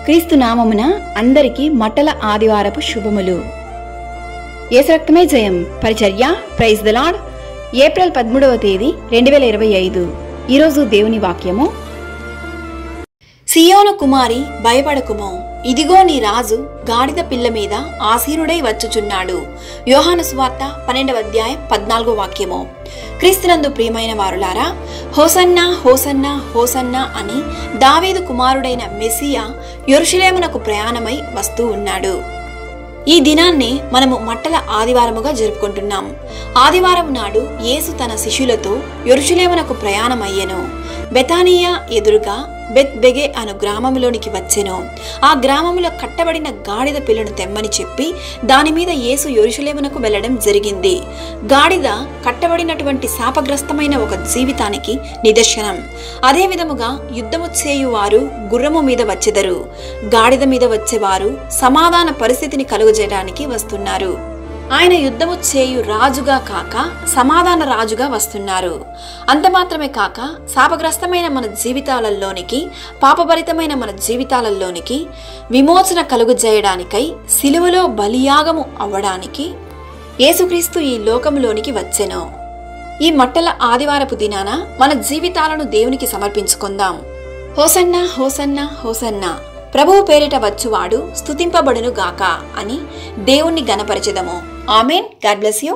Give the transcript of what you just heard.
క్రీస్తు నామమున అందరికీ మట్టల ఆదివారపు శుభములు. యేసు రక్తమే జయం పరిచర్య. Praise the Lord. ఏప్రిల్ 13వ తేదీ 2025. ఈరోజు దేవుని వాక్యము. సియోను కుమారి భయపడకుము, ఇదిగో నీ రాజు గాడిద పిల్ల మీద ఆసీనుడై వచ్చుచున్నాడు. యోహాను సువార్త 12వ అధ్యాయం 14వ వాక్యము. క్రీస్తునందు ప్రియమైన వారులారా, హోసన్నా హోసన్నా హోసన్నా అని దావీదు కుమారుడైన మెస్సియా యెరూషలేమునకు ప్రయాణమై వస్తూ ఉన్నాడు. ఈ దినాన్ని మనము మట్టల ఆదివారముగా జరుపుకుంటున్నాం. ఆదివారం నాడు యేసు తన శిష్యులతో యెరూషలేమునకు ప్రయాణమయ్యెను. బెతానియా ఎదురుగా బెత్ బెగే అను గ్రామంలోనికి వచ్చెను. ఆ గ్రామంలో కట్టబడిన గాడిద పిల్లను తెమ్మని చెప్పి దాని మీద యేసు యెరూషలేమునకు వెళ్లడం జరిగింది. గాడిద కట్టబడినటువంటి శాపగ్రస్తమైన ఒక జీవితానికి నిదర్శనం. అదే విధముగా యుద్ధము చేయువారు గుర్రము మీద వచ్చెదరు, గాడిద మీద వచ్చేవారు సమాధాన పరిస్థితిని కలుగజేయడానికి వస్తున్నారు. ఆయన యుద్ధము చేయు రాజుగా కాక సమాధాన రాజుగా వస్తున్నారు. అంత మాత్రమే కాక శాపగ్రస్తమైన మన జీవితాలలోనికి, పాపభరితమైన మన జీవితాలలోనికి విమోచన కలుగజేయడానికై సిలువలో బలియాగము అవ్వడానికి యేసుక్రీస్తు ఈ లోకంలోనికి వచ్చెను. ఈ మట్టల ఆదివారపు దినాన మన జీవితాలను దేవునికి సమర్పించుకుందాం. హోసన్నా హోసన్నా హోసన్నా, ప్రభువు పేరిట వచ్చువాడు స్తుతింపబడును గాక అని దేవుణ్ణి గణపరచెదము. ఆమేన్. God bless you.